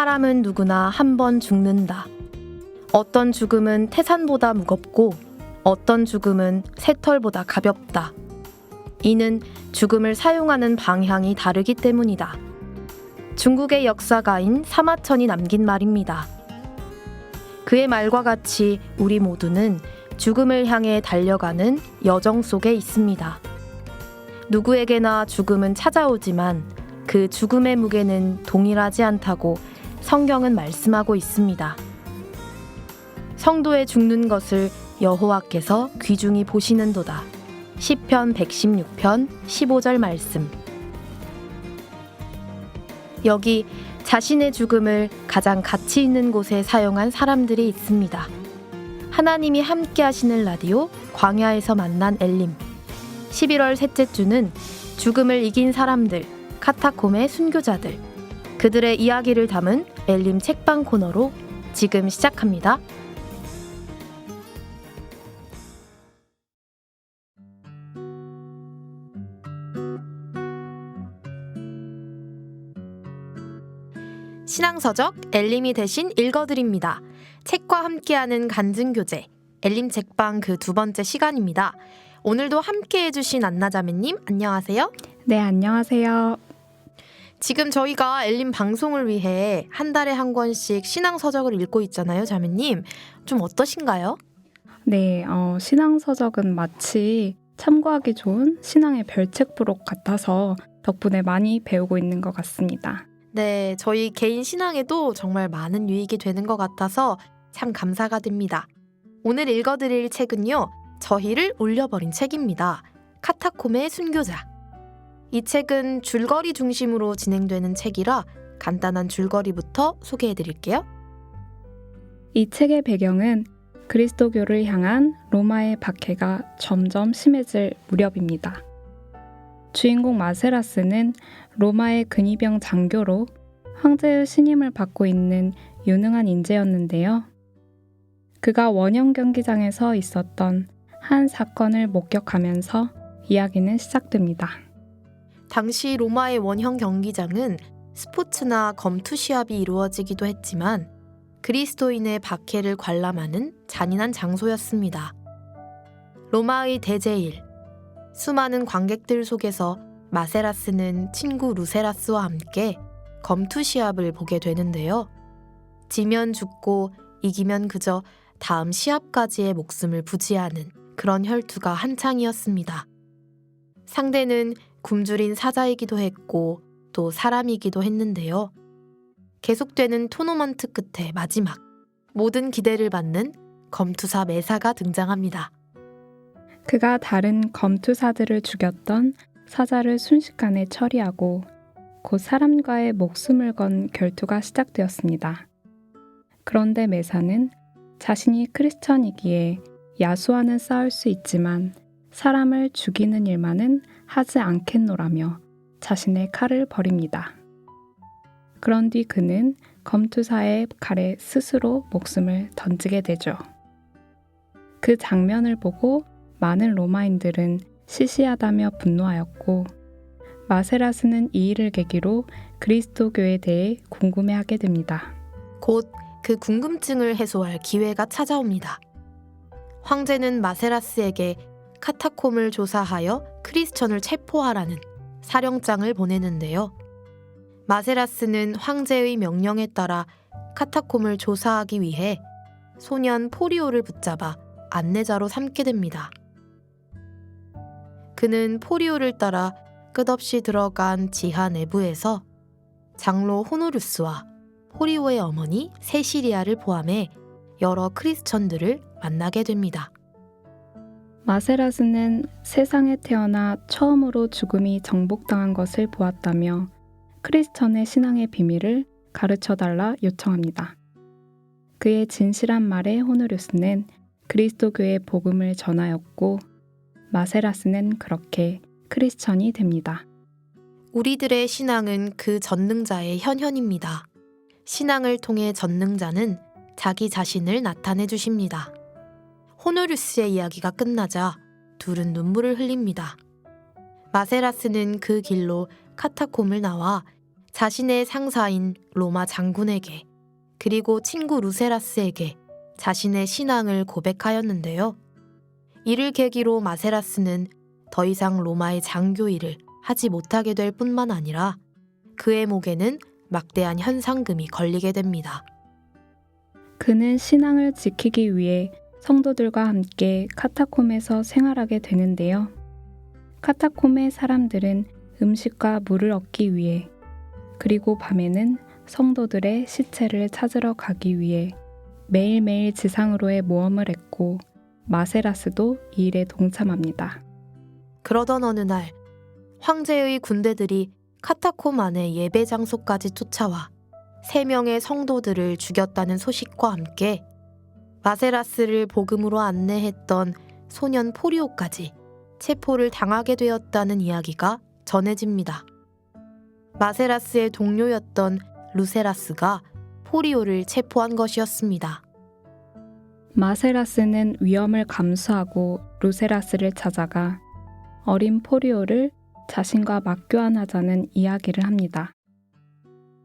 사람은 누구나 한 번 죽는다. 어떤 죽음은 태산보다 무겁고 어떤 죽음은 새털보다 가볍다. 이는 죽음을 사용하는 방향이 다르기 때문이다. 중국의 역사가인 사마천이 남긴 말입니다. 그의 말과 같이 우리 모두는 죽음을 향해 달려가는 여정 속에 있습니다. 누구에게나 죽음은 찾아오지만 그 죽음의 무게는 동일하지 않다고 성경은 말씀하고 있습니다. 성도의 죽는 것을 여호와께서 귀중히 보시는도다. 시편 116편 15절 말씀. 여기 자신의 죽음을 가장 가치 있는 곳에 사용한 사람들이 있습니다. 하나님이 함께 하시는 라디오 광야에서 만난 엘림. 11월 셋째 주는 죽음을 이긴 사람들, 카타콤의 순교자들, 그들의 이야기를 담은 엘림 책방 코너로 지금 시작합니다. 신앙서적 엘림이 대신 읽어드립니다. 책과 함께하는 간증교제, 엘림 책방 그 두 번째 시간입니다. 오늘도 함께 해주신 안나자매님 안녕하세요. 네, 안녕하세요. 지금 저희가 엘림 방송을 위해 한 달에 한 권씩 신앙서적을 읽고 있잖아요, 자매님. 좀 어떠신가요? 네, 신앙서적은 마치 참고하기 좋은 신앙의 별책부록 같아서 덕분에 많이 배우고 있는 것 같습니다. 네, 저희 개인 신앙에도 정말 많은 유익이 되는 것 같아서 참 감사가 됩니다. 오늘 읽어드릴 책은요, 저희를 울려버린 책입니다. 카타콤의 순교자. 이 책은 줄거리 중심으로 진행되는 책이라 간단한 줄거리부터 소개해드릴게요. 이 책의 배경은 그리스도교를 향한 로마의 박해가 점점 심해질 무렵입니다. 주인공 마세라스는 로마의 근위병 장교로 황제의 신임을 받고 있는 유능한 인재였는데요. 그가 원형 경기장에서 있었던 한 사건을 목격하면서 이야기는 시작됩니다. 당시 로마의 원형 경기장은 스포츠나 검투 시합이 이루어지기도 했지만 그리스도인의 박해를 관람하는 잔인한 장소였습니다. 로마의 대제일, 수많은 관객들 속에서 마세라스는 친구 루세라스와 함께 검투 시합을 보게 되는데요. 지면 죽고 이기면 그저 다음 시합까지의 목숨을 부지하는 그런 혈투가 한창이었습니다. 상대는 굶주린 사자이기도 했고 또 사람이기도 했는데요. 계속되는 토너먼트 끝에 마지막, 모든 기대를 받는 검투사 메사가 등장합니다. 그가 다른 검투사들을 죽였던 사자를 순식간에 처리하고 곧 사람과의 목숨을 건 결투가 시작되었습니다. 그런데 메사는 자신이 크리스천이기에 야수와는 싸울 수 있지만 사람을 죽이는 일만은 하지 않겠노라며 자신의 칼을 버립니다. 그런 뒤 그는 검투사의 칼에 스스로 목숨을 던지게 되죠. 그 장면을 보고 많은 로마인들은 시시하다며 분노하였고 마세라스는 이 일을 계기로 그리스도교에 대해 궁금해하게 됩니다. 곧 그 궁금증을 해소할 기회가 찾아옵니다. 황제는 마세라스에게 카타콤을 조사하여 크리스천을 체포하라는 사령장을 보내는데요. 마세라스는 황제의 명령에 따라 카타콤을 조사하기 위해 소년 포리오를 붙잡아 안내자로 삼게 됩니다. 그는 포리오를 따라 끝없이 들어간 지하 내부에서 장로 호노루스와 포리오의 어머니 세시리아를 포함해 여러 크리스천들을 만나게 됩니다. 마세라스는 세상에 태어나 처음으로 죽음이 정복당한 것을 보았다며 크리스천의 신앙의 비밀을 가르쳐달라 요청합니다. 그의 진실한 말에 호노루스는 그리스도교의 복음을 전하였고 마세라스는 그렇게 크리스천이 됩니다. 우리들의 신앙은 그 전능자의 현현입니다. 신앙을 통해 전능자는 자기 자신을 나타내 주십니다. 호노루스의 이야기가 끝나자 둘은 눈물을 흘립니다. 마세라스는 그 길로 카타콤을 나와 자신의 상사인 로마 장군에게 그리고 친구 루세라스에게 자신의 신앙을 고백하였는데요. 이를 계기로 마세라스는 더 이상 로마의 장교 일을 하지 못하게 될 뿐만 아니라 그의 목에는 막대한 현상금이 걸리게 됩니다. 그는 신앙을 지키기 위해 성도들과 함께 카타콤에서 생활하게 되는데요. 카타콤의 사람들은 음식과 물을 얻기 위해 그리고 밤에는 성도들의 시체를 찾으러 가기 위해 매일매일 지상으로의 모험을 했고 마세라스도 이 일에 동참합니다. 그러던 어느 날 황제의 군대들이 카타콤 안의 예배 장소까지 쫓아와 3명의 성도들을 죽였다는 소식과 함께 마세라스를 복음으로 안내했던 소년 포리오까지 체포를 당하게 되었다는 이야기가 전해집니다. 마세라스의 동료였던 루세라스가 포리오를 체포한 것이었습니다. 마세라스는 위험을 감수하고 루세라스를 찾아가 어린 포리오를 자신과 맞교환하자는 이야기를 합니다.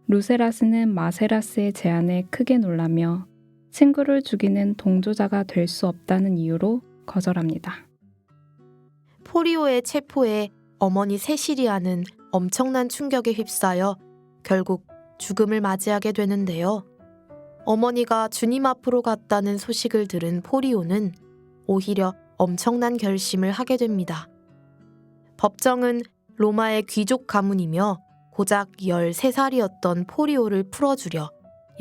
루세라스는 마세라스의 제안에 크게 놀라며 친구를 죽이는 동조자가 될 수 없다는 이유로 거절합니다. 포리오의 체포에 어머니 세시리아는 엄청난 충격에 휩싸여 결국 죽음을 맞이하게 되는데요. 어머니가 주님 앞으로 갔다는 소식을 들은 포리오는 오히려 엄청난 결심을 하게 됩니다. 법정은 로마의 귀족 가문이며 고작 13살이었던 포리오를 풀어주려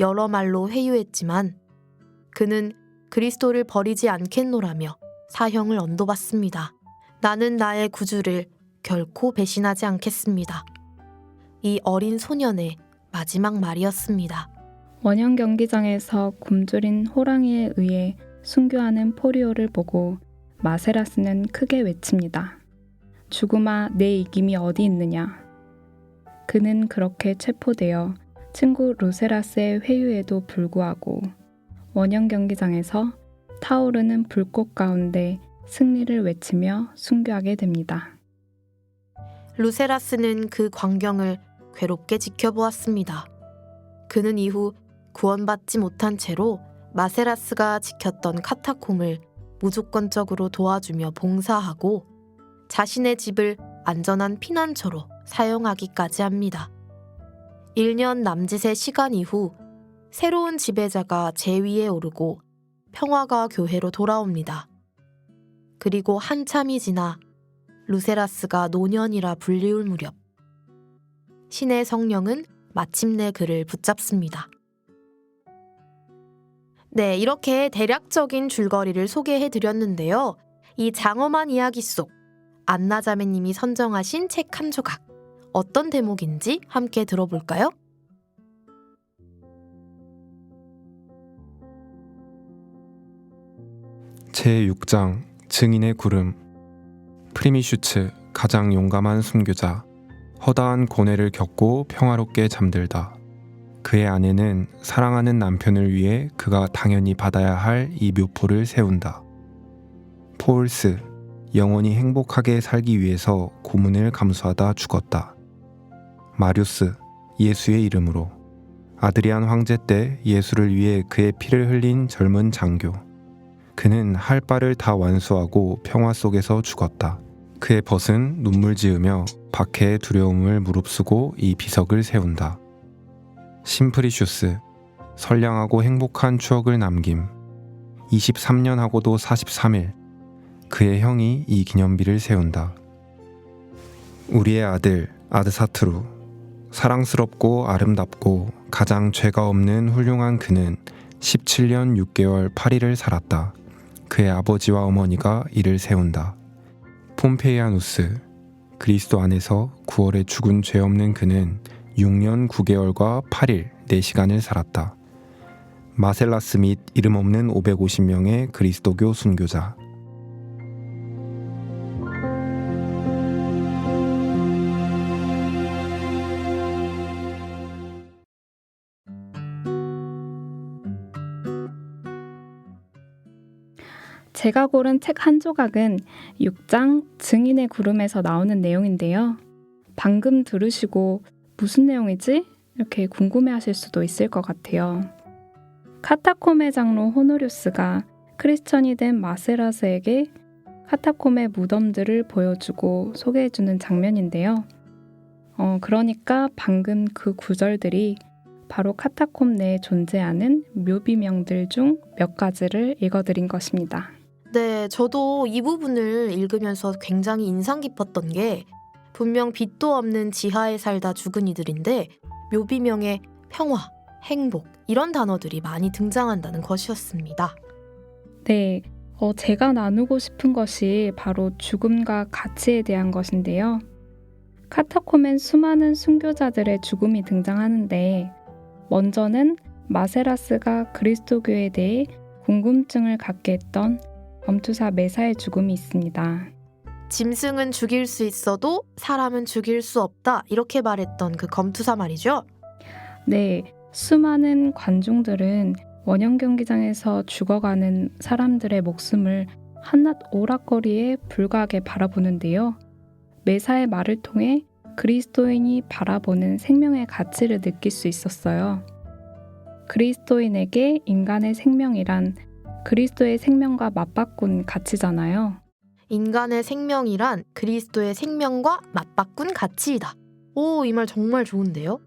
여러 말로 회유했지만 그는 그리스도를 버리지 않겠노라며 사형을 언도받습니다. 나는 나의 구주를 결코 배신하지 않겠습니다. 이 어린 소년의 마지막 말이었습니다. 원형 경기장에서 굶주린 호랑이에 의해 순교하는 포리오를 보고 마세라스는 크게 외칩니다. 죽음아, 내 이김이 어디 있느냐. 그는 그렇게 체포되어 친구 루세라스의 회유에도 불구하고 원형 경기장에서 타오르는 불꽃 가운데 승리를 외치며 순교하게 됩니다. 루세라스는 그 광경을 괴롭게 지켜보았습니다. 그는 이후 구원받지 못한 채로 마세라스가 지켰던 카타콤을 무조건적으로 도와주며 봉사하고 자신의 집을 안전한 피난처로 사용하기까지 합니다. 1년 남짓의 시간 이후 새로운 지배자가 제위에 오르고 평화가 교회로 돌아옵니다. 그리고 한참이 지나 루세라스가 노년이라 불리울 무렵 신의 성령은 마침내 그를 붙잡습니다. 네, 이렇게 대략적인 줄거리를 소개해드렸는데요. 이 장엄한 이야기 속 안나자매님이 선정하신 책 한 조각, 어떤 대목인지 함께 들어볼까요? 제6장 증인의 구름. 프리미슈츠, 가장 용감한 순교자. 허다한 고뇌를 겪고 평화롭게 잠들다. 그의 아내는 사랑하는 남편을 위해 그가 당연히 받아야 할 이 묘포를 세운다. 포울스, 영원히 행복하게 살기 위해서 고문을 감수하다 죽었다. 마리우스, 예수의 이름으로. 아드리안 황제 때 예수를 위해 그의 피를 흘린 젊은 장교. 그는 할 바를 다 완수하고 평화 속에서 죽었다. 그의 벗은 눈물 지으며 박해의 두려움을 무릅쓰고 이 비석을 세운다. 심프리슈스, 선량하고 행복한 추억을 남김. 23년하고도 43일, 그의 형이 이 기념비를 세운다. 우리의 아들 아드사트루, 사랑스럽고 아름답고 가장 죄가 없는 훌륭한 그는 17년 6개월 8일을 살았다. 그의 아버지와 어머니가 이를 세운다. 폼페이아누스, 그리스도 안에서 9월에 죽은 죄 없는 그는 6년 9개월과 8일 4시간을 살았다. 마셀라스 및 이름 없는 550명의 그리스도교 순교자. 제가 고른 책 한 조각은 6장 증인의 구름에서 나오는 내용인데요. 방금 들으시고 무슨 내용이지? 이렇게 궁금해하실 수도 있을 것 같아요. 카타콤의 장로 호노리우스가 크리스천이 된 마세라스에게 카타콤의 무덤들을 보여주고 소개해주는 장면인데요. 그러니까 방금 그 구절들이 바로 카타콤 내에 존재하는 묘비명들 중 몇 가지를 읽어드린 것입니다. 네, 저도 이 부분을 읽으면서 굉장히 인상 깊었던 게 분명 빛도 없는 지하에 살다 죽은 이들인데 묘비명에 평화, 행복 이런 단어들이 많이 등장한다는 것이었습니다. 네, 제가 나누고 싶은 것이 바로 죽음과 가치에 대한 것인데요. 카타콤엔 수많은 순교자들의 죽음이 등장하는데 먼저는 마세라스가 그리스도교에 대해 궁금증을 갖게 했던 검투사 메사의 죽음이 있습니다. 짐승은 죽일 수 있어도 사람은 죽일 수 없다 이렇게 말했던 그 검투사 말이죠. 네, 수많은 관중들은 원형 경기장에서 죽어가는 사람들의 목숨을 한낱 오락거리에 불과하게 바라보는데요. 메사의 말을 통해 그리스도인이 바라보는 생명의 가치를 느낄 수 있었어요. 그리스도인에게 인간의 생명이란 그리스도의 생명과 맞바꾼 가치잖아요. 인간의 생명이란 그리스도의 생명과 맞바꾼 가치이다. 오, 이 말 정말 좋은데요?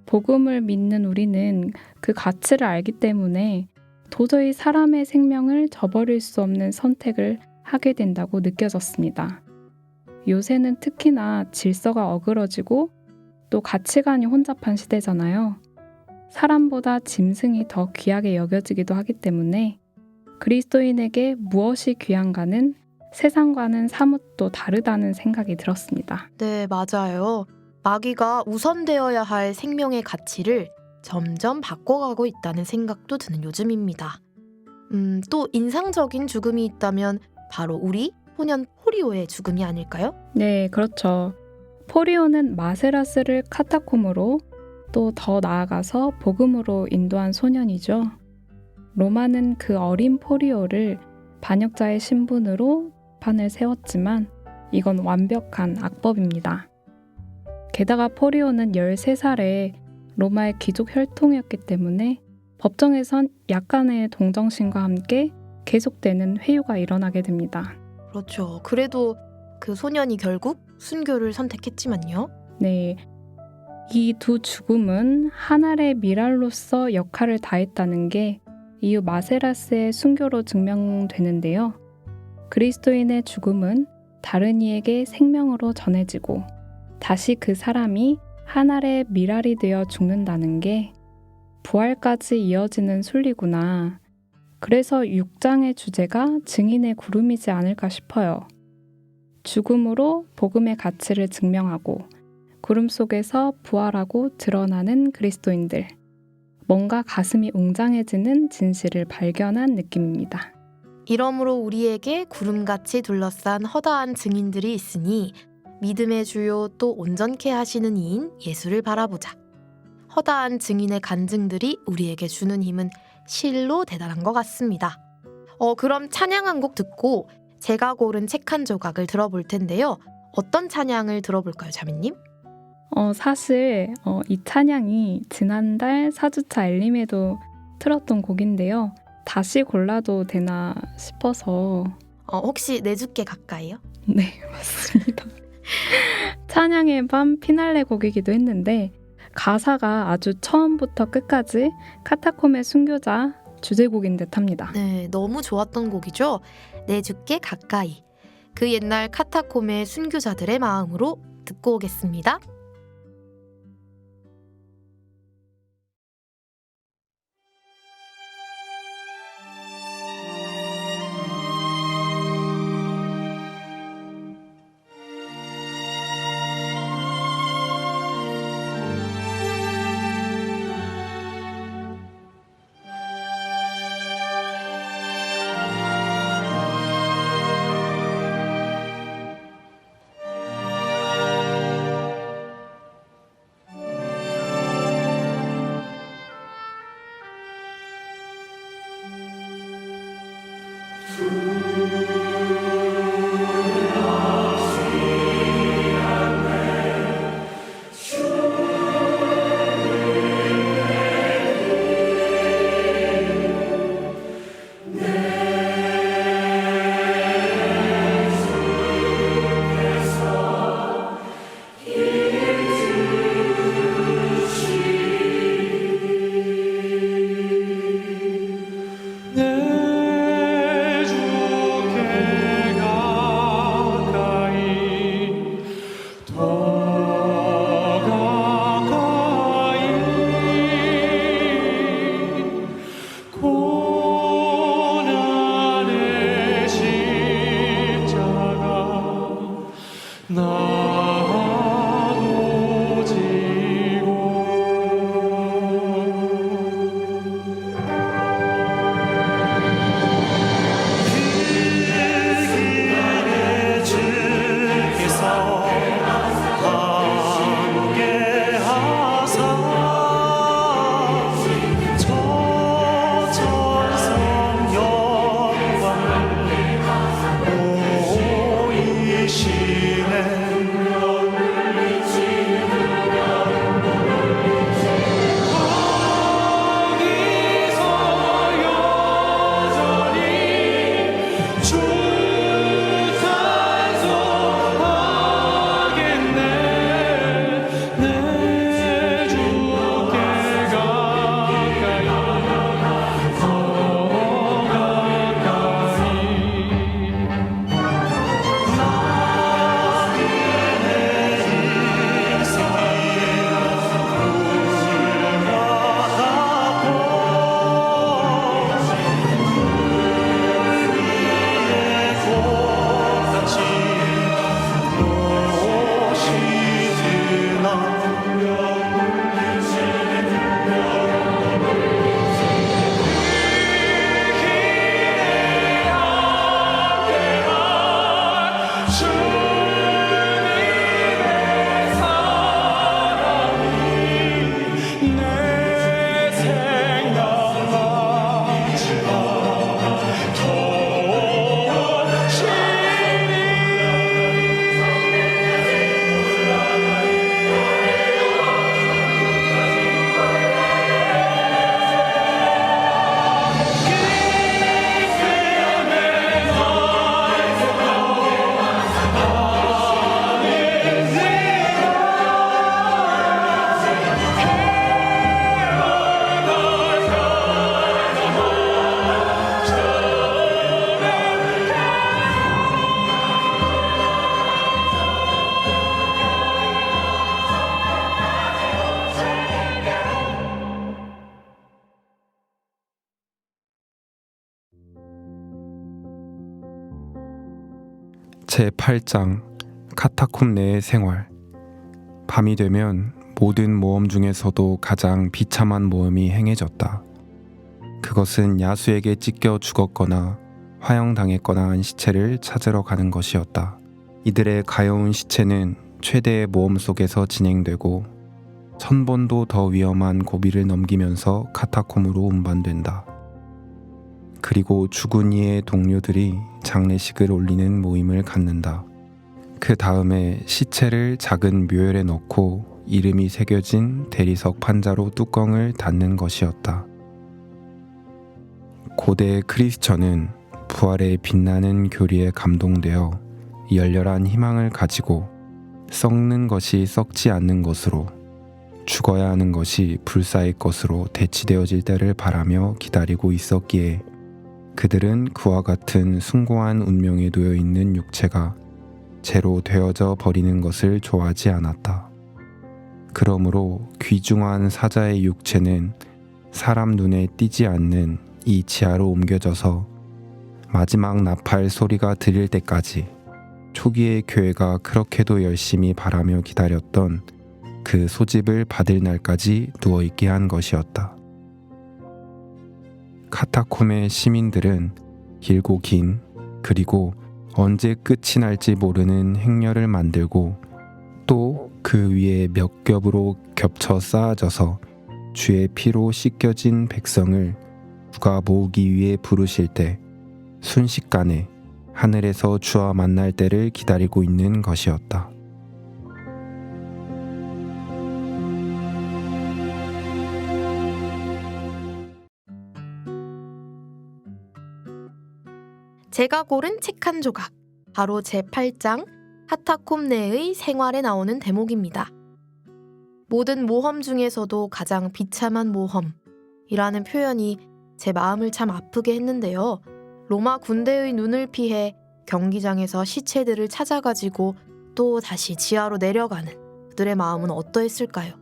복음을 믿는 우리는 그 가치를 알기 때문에 도저히 사람의 생명을 저버릴 수 없는 선택을 하게 된다고 느껴졌습니다. 요새는 특히나 질서가 어그러지고 또 가치관이 혼잡한 시대잖아요. 사람보다 짐승이 더 귀하게 여겨지기도 하기 때문에 그리스도인에게 무엇이 귀한가는 세상과는 사뭇 또 다르다는 생각이 들었습니다. 네, 맞아요. 마귀가 우선되어야 할 생명의 가치를 점점 바꿔가고 있다는 생각도 드는 요즘입니다. 또 인상적인 죽음이 있다면 바로 우리 소년 포리오의 죽음이 아닐까요? 네, 그렇죠. 포리오는 마세라스를 카타콤으로 또 더 나아가서 복음으로 인도한 소년이죠. 로마는 그 어린 포리오를 반역자의 신분으로 판을 세웠지만 이건 완벽한 악법입니다. 게다가 포리오는 13살에 로마의 귀족 혈통이었기 때문에 법정에선 약간의 동정심과 함께 계속되는 회유가 일어나게 됩니다. 그렇죠. 그래도 그 소년이 결국 순교를 선택했지만요. 네, 이 두 죽음은 한 알의 미랄로서 역할을 다했다는 게 이후 마세라스의 순교로 증명되는데요. 그리스도인의 죽음은 다른 이에게 생명으로 전해지고 다시 그 사람이 한 알의 미랄이 되어 죽는다는 게 부활까지 이어지는 순리구나. 그래서 6장의 주제가 증인의 구름이지 않을까 싶어요. 죽음으로 복음의 가치를 증명하고 구름 속에서 부활하고 드러나는 그리스도인들. 뭔가 가슴이 웅장해지는 진실을 발견한 느낌입니다. 이러므로 우리에게 구름같이 둘러싼 허다한 증인들이 있으니 믿음의 주요 또 온전케 하시는 이인 예수를 바라보자. 허다한 증인의 간증들이 우리에게 주는 힘은 실로 대단한 것 같습니다. 그럼 찬양 한 곡 듣고 제가 고른 책 한 조각을 들어볼 텐데요. 어떤 찬양을 들어볼까요, 자매님? 사실 이 찬양이 지난달 4주차 엘림에도 틀었던 곡인데요. 다시 골라도 되나 싶어서 혹시 내주께 가까이요? 네, 맞습니다. 찬양의 밤 피날레 곡이기도 했는데 가사가 아주 처음부터 끝까지 카타콤의 순교자 주제곡인 듯합니다. 네, 너무 좋았던 곡이죠. 내주께 가까이. 그 옛날 카타콤의 순교자들의 마음으로 듣고 오겠습니다. 제8장 카타콤 내의 생활. 밤이 되면 모든 모험 중에서도 가장 비참한 모험이 행해졌다. 그것은 야수에게 찢겨 죽었거나 화형당했거나 한 시체를 찾으러 가는 것이었다. 이들의 가여운 시체는 최대의 모험 속에서 진행되고 1000번도 더 위험한 고비를 넘기면서 카타콤으로 운반된다. 그리고 죽은 이의 동료들이 장례식을 올리는 모임을 갖는다. 그 다음에 시체를 작은 묘열에 넣고 이름이 새겨진 대리석 판자로 뚜껑을 닫는 것이었다. 고대 크리스천은 부활의 빛나는 교리에 감동되어 열렬한 희망을 가지고 썩는 것이 썩지 않는 것으로, 죽어야 하는 것이 불사의 것으로 대치되어질 때를 바라며 기다리고 있었기에 그들은 그와 같은 숭고한 운명에 놓여 있는 육체가 재로 되어져 버리는 것을 좋아하지 않았다. 그러므로 귀중한 사자의 육체는 사람 눈에 띄지 않는 이 지하로 옮겨져서 마지막 나팔 소리가 들릴 때까지 초기의 교회가 그렇게도 열심히 바라며 기다렸던 그 소집을 받을 날까지 누워있게 한 것이었다. 카타콤의 시민들은 길고 긴, 그리고 언제 끝이 날지 모르는 행렬을 만들고 또 그 위에 몇 겹으로 겹쳐 쌓아져서 주의 피로 씻겨진 백성을 주가 모으기 위해 부르실 때 순식간에 하늘에서 주와 만날 때를 기다리고 있는 것이었다. 제가 고른 책 한 조각, 바로 제8장 카타콤 내의 생활에 나오는 대목입니다. 모든 모험 중에서도 가장 비참한 모험이라는 표현이 제 마음을 참 아프게 했는데요. 로마 군대의 눈을 피해 경기장에서 시체들을 찾아가지고 또 다시 지하로 내려가는 그들의 마음은 어떠했을까요?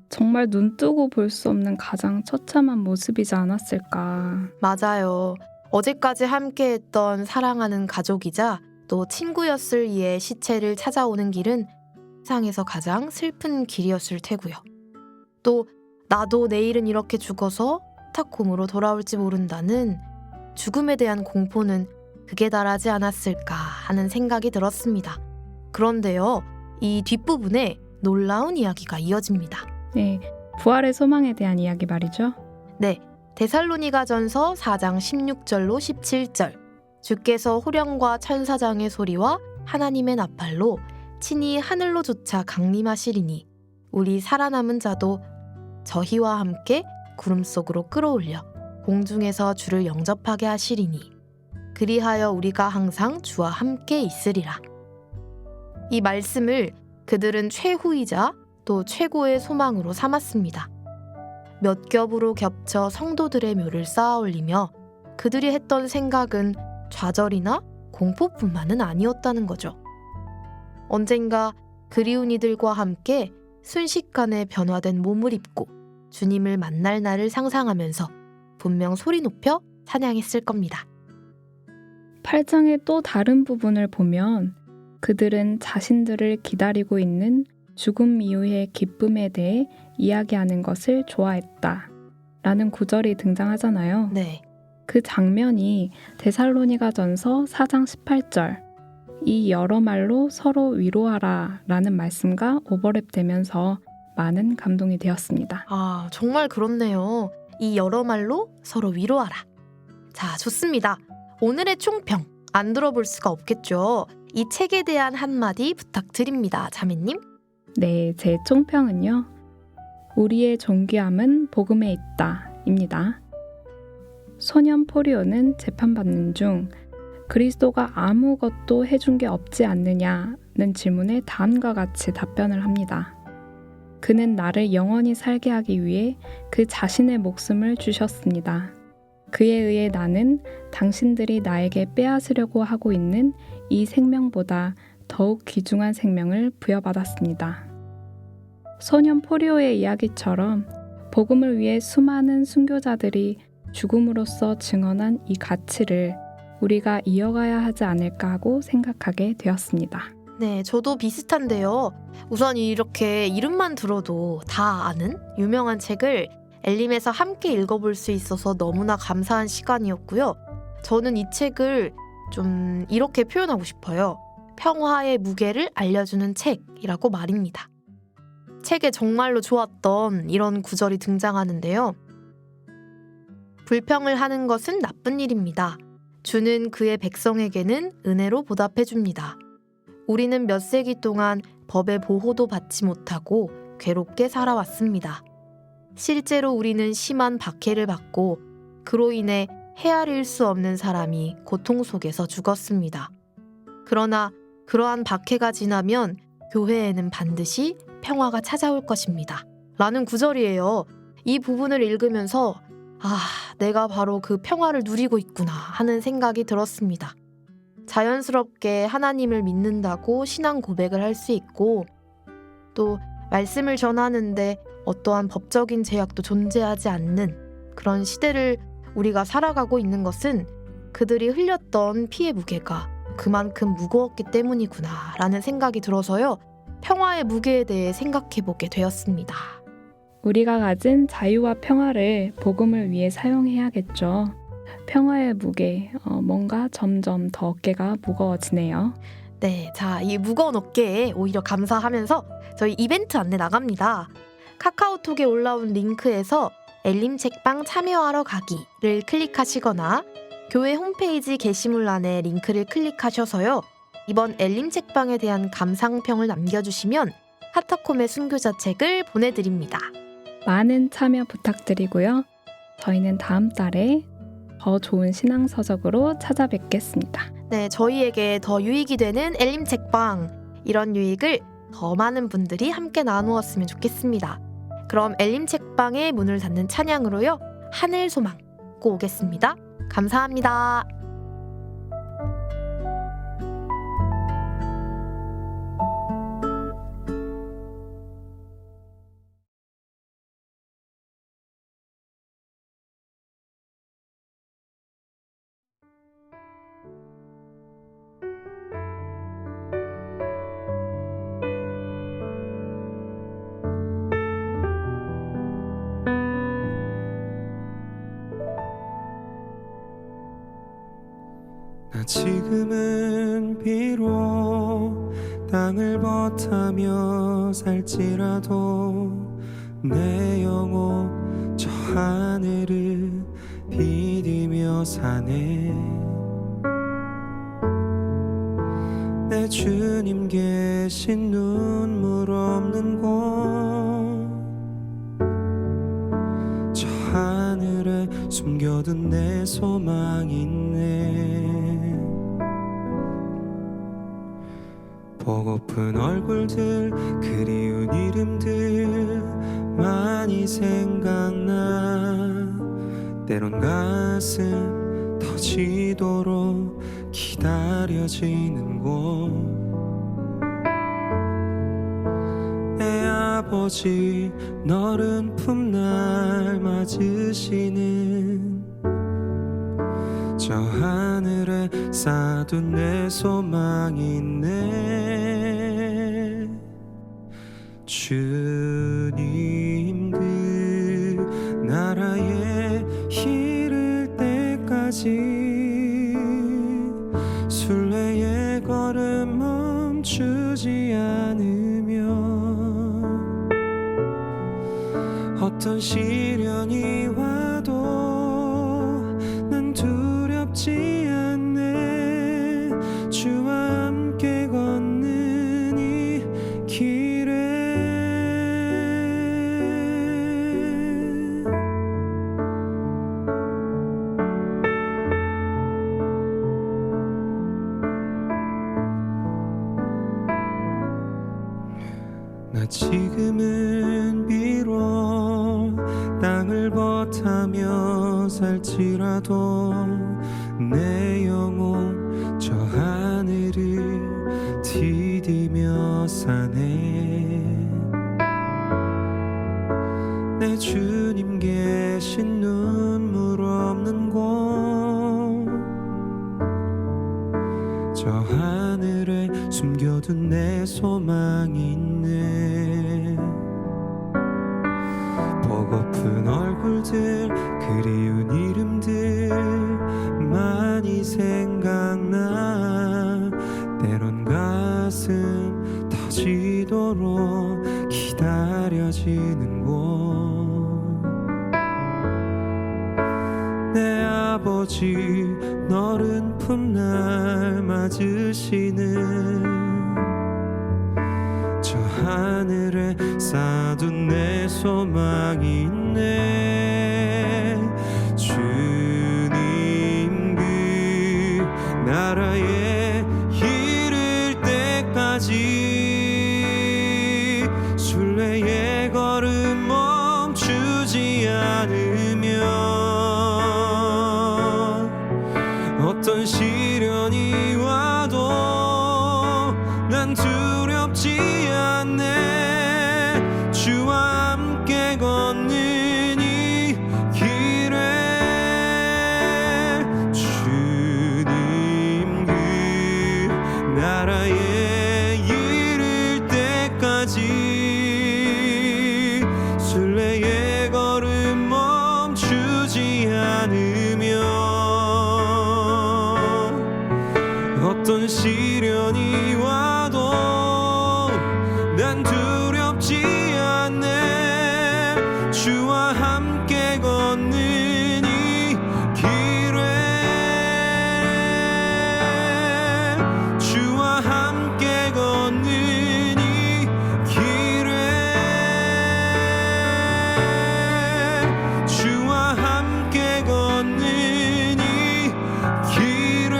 정말 눈 뜨고 볼 수 없는 가장 처참한 모습이지 않았을까. 맞아요. 어제까지 함께했던 사랑하는 가족이자 또 친구였을 이의 시체를 찾아오는 길은 세상에서 가장 슬픈 길이었을 테고요. 또 나도 내일은 이렇게 죽어서 카타콤으로 돌아올지 모른다는 죽음에 대한 공포는 극에 달하지 않았을까 하는 생각이 들었습니다. 그런데요, 이 뒷부분에 놀라운 이야기가 이어집니다. 네, 부활의 소망에 대한 이야기 말이죠. 네, 데살로니가전서 4장 16절로 17절. 주께서 호령과 천사장의 소리와 하나님의 나팔로 친히 하늘로조차 강림하시리니 우리 살아남은 자도 저희와 함께 구름 속으로 끌어올려 공중에서 주를 영접하게 하시리니 그리하여 우리가 항상 주와 함께 있으리라. 이 말씀을 그들은 최후이자 또 최고의 소망으로 삼았습니다. 몇 겹으로 겹쳐 성도들의 묘를 쌓아 올리며 그들이 했던 생각은 좌절이나 공포뿐만은 아니었다는 거죠. 언젠가 그리운 이들과 함께 순식간에 변화된 몸을 입고 주님을 만날 날을 상상하면서 분명 소리 높여 찬양했을 겁니다. 8장의 또 다른 부분을 보면 그들은 자신들을 기다리고 있는 죽음 이후의 기쁨에 대해 이야기하는 것을 좋아했다 라는 구절이 등장하잖아요. 네, 그 장면이 데살로니가전서 4장 18절 이 여러 말로 서로 위로하라 라는 말씀과 오버랩되면서 많은 감동이 되었습니다. 아, 정말 그렇네요. 이 여러 말로 서로 위로하라. 자, 좋습니다. 오늘의 총평 안 들어볼 수가 없겠죠. 이 책에 대한 한마디 부탁드립니다, 자매님. 네, 제 총평은요. 우리의 존귀함은 복음에 있다 입니다. 소년 포리오는 재판받는 중 그리스도가 아무것도 해준 게 없지 않느냐는 질문에 다음과 같이 답변을 합니다. 그는 나를 영원히 살게 하기 위해 그 자신의 목숨을 주셨습니다. 그에 의해 나는 당신들이 나에게 빼앗으려고 하고 있는 이 생명보다 더욱 귀중한 생명을 부여받았습니다. 소년 포리오의 이야기처럼 복음을 위해 수많은 순교자들이 죽음으로써 증언한 이 가치를 우리가 이어가야 하지 않을까 하고 생각하게 되었습니다. 네, 저도 비슷한데요. 우선 이렇게 이름만 들어도 다 아는 유명한 책을 엘림에서 함께 읽어볼 수 있어서 너무나 감사한 시간이었고요. 저는 이 책을 좀 이렇게 표현하고 싶어요. 평화의 무게를 알려주는 책이라고 말입니다. 책에 정말로 좋았던 이런 구절이 등장하는데요. 불평을 하는 것은 나쁜 일입니다. 주는 그의 백성에게는 은혜로 보답해줍니다. 우리는 몇 세기 동안 법의 보호도 받지 못하고 괴롭게 살아왔습니다. 실제로 우리는 심한 박해를 받고 그로 인해 헤아릴 수 없는 사람이 고통 속에서 죽었습니다. 그러나 그러한 박해가 지나면 교회에는 반드시 평화가 찾아올 것입니다. 라는 구절이에요. 이 부분을 읽으면서 내가 바로 그 평화를 누리고 있구나 하는 생각이 들었습니다. 자연스럽게 하나님을 믿는다고 신앙 고백을 할 수 있고 또 말씀을 전하는데 어떠한 법적인 제약도 존재하지 않는 그런 시대를 우리가 살아가고 있는 것은 그들이 흘렸던 피의 무게가 그만큼 무거웠기 때문이구나 라는 생각이 들어서요. 평화의 무게에 대해 생각해보게 되었습니다. 우리가 가진 자유와 평화를 복음을 위해 사용해야겠죠. 평화의 무게, 뭔가 점점 더 어깨가 무거워지네요. 네, 자, 이 무거운 어깨에 오히려 감사하면서 저희 이벤트 안내 나갑니다. 카카오톡에 올라온 링크에서 엘림 책방 참여하러 가기를 클릭하시거나 교회 홈페이지 게시물란에 링크를 클릭하셔서요. 이번 엘림 책방에 대한 감상평을 남겨주시면 하타콤의 순교자 책을 보내드립니다. 많은 참여 부탁드리고요. 저희는 다음 달에 더 좋은 신앙서적으로 찾아뵙겠습니다. 네, 저희에게 더 유익이 되는 엘림 책방, 이런 유익을 더 많은 분들이 함께 나누었으면 좋겠습니다. 그럼 엘림 책방의 문을 닫는 찬양으로요. 하늘 소망 듣고 오겠습니다. 감사합니다. 나 지금은 비록 땅을 버타며 살지라도 내 영혼 저 하늘을 비디며 사네. 내 주님 계신 눈물 없는 곳 저 하늘에 숨겨둔 내 소망이 있네. 보고픈 얼굴들 그리운 이름들 많이 생각나. 때론 가슴 터지도록 기다려지는 곳. 내 아버지 너른 품날 맞으시는 저 하늘에 쌓둔 내 소망이 있네. 주님 그 나라에 이를 때까지 순례의 걸음 멈추지 않으며 어떤 시련이 와도 난 두렵지 않네. 주와 함께 걷는 이 길에 나 지금은 비록 땅을 버타며 살지라도 내 영혼 저 하늘을 디디며 사네. 내 주님 계신 눈물 없는 곳, 저 하늘에 숨겨둔 내 소망이 있네. 보고픈 얼굴들 그리운 이름들 많이 생각나. 때론 가슴 터지도록 기다려지는 곳. 내 아버지 너른 품날 맞으시는 저 하늘에 쌓둔 내 소망이 있네. 주님 그 나라에 이를 때까지 순례의 걸음 멈추지 않으며 어떤 시련이 와도 난 두렵지 않네. 주와 함께 걷는 이 길에 주님 그 나라에 이를 때까지 순례의 걸음 멈추지 않으며 어떤 시련이 와도 난 두렵지 않네. 주와 함께 걷는 이 길에 주와 함께 걷는 이 길에 주와 함께 걷는 이 길에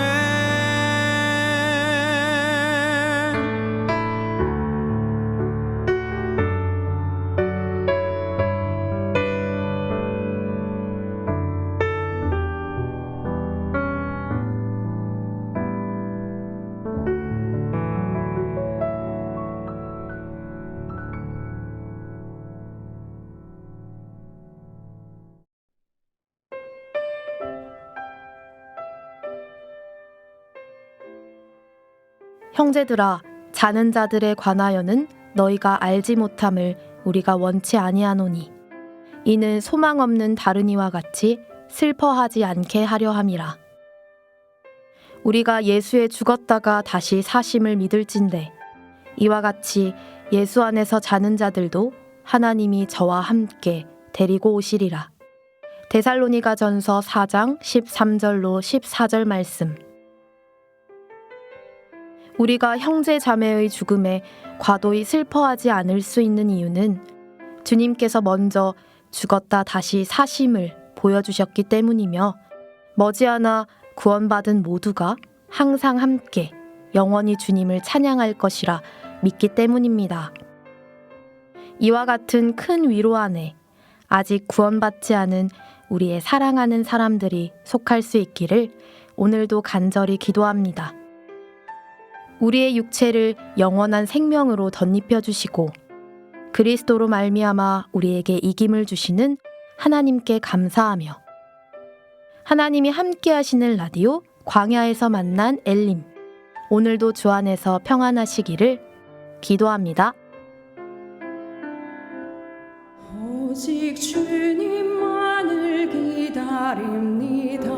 형제들아, 자는 자들에 관하여는 너희가 알지 못함을 우리가 원치 아니하노니 이는 소망 없는 다른이와 같이 슬퍼하지 않게 하려 함이라. 우리가 예수의 죽었다가 다시 사심을 믿을진대 이와 같이 예수 안에서 자는 자들도 하나님이 저와 함께 데리고 오시리라. 데살로니가전서 4장 13절로 14절 말씀. 우리가 형제 자매의 죽음에 과도히 슬퍼하지 않을 수 있는 이유는 주님께서 먼저 죽었다 다시 사심을 보여주셨기 때문이며, 머지않아 구원받은 모두가 항상 함께 영원히 주님을 찬양할 것이라 믿기 때문입니다. 이와 같은 큰 위로 안에 아직 구원받지 않은 우리의 사랑하는 사람들이 속할 수 있기를 오늘도 간절히 기도합니다. 우리의 육체를 영원한 생명으로 덧입혀 주시고 그리스도로 말미암아 우리에게 이김을 주시는 하나님께 감사하며 하나님이 함께 하시는 라디오 광야에서 만난 엘림, 오늘도 주 안에서 평안하시기를 기도합니다. 오직 주님만을 기다립니다.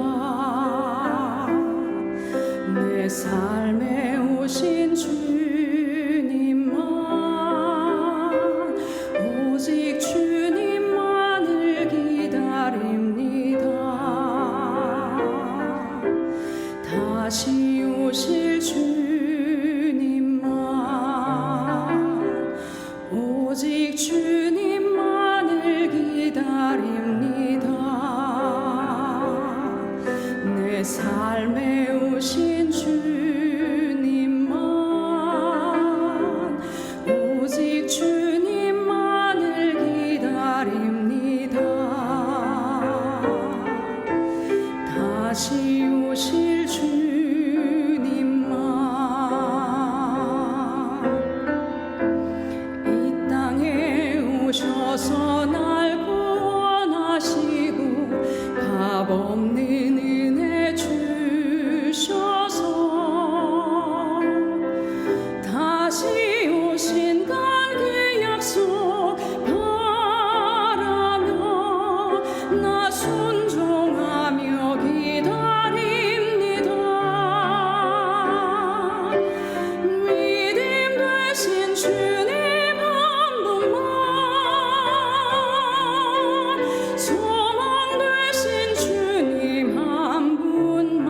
내 삶에 오신 주님만, 오직 주님만을 기다립니다. 다시 오실 주님만, 오직 주님만을 기다립니다. 내 삶에 오신 주님만, 오직 주님만을 기다립니다. 다시 오실 주님만, 이 땅에 오셔서 날 구원하시고 값없는 은혜 주셔서 다시 오신단 그 약속 바라며 나 순종하며 기다립니다. 믿음 되신 주님 한 분만, 소망 되신 주님 한 분만,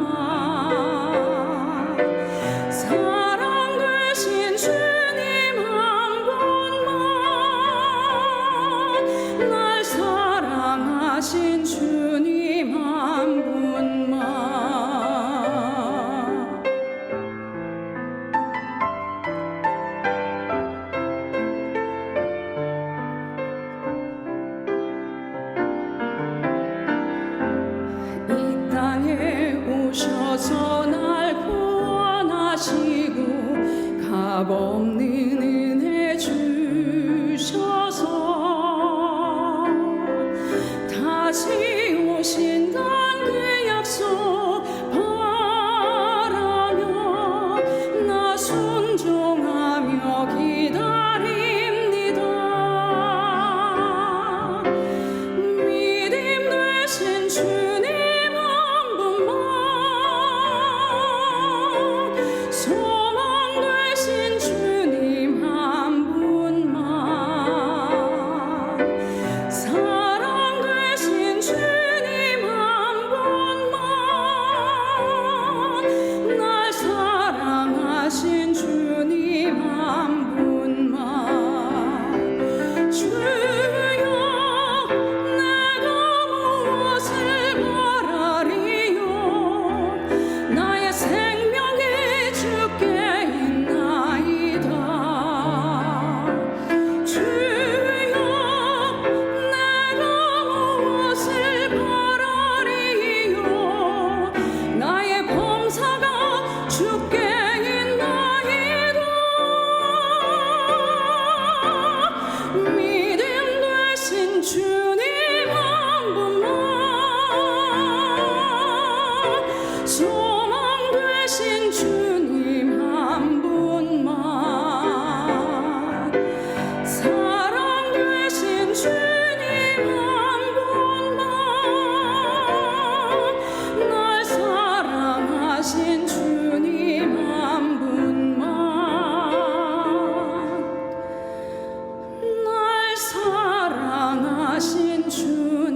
사랑 되신 주님 한 분만, 날 사랑하신 주님 한 분만. 이 땅에 오셔서 날 구원하시고 값없는 은혜 주셔서 다시 오신단 그 약속 바라며 나 순종하며 기다립니다. 믿음 되신 주님 한 분만, 소망 되신 주님 한 분만, 사랑 되신 주님 한 분만, 날 사랑하신 주님 한 분만. 주여, 내가 무엇을 바라리요? 나의 생명이 주께 있나이다. 주여, 내가 무엇을 바라리요? 나의 범사가 주께 있나이다. 믿음 되신 주님 한 분만, 소망 되신 주님 한 분만, 사랑 되신 주님 한 분만, 날 사랑하신 주님 한 분만, 날 사랑하신 주님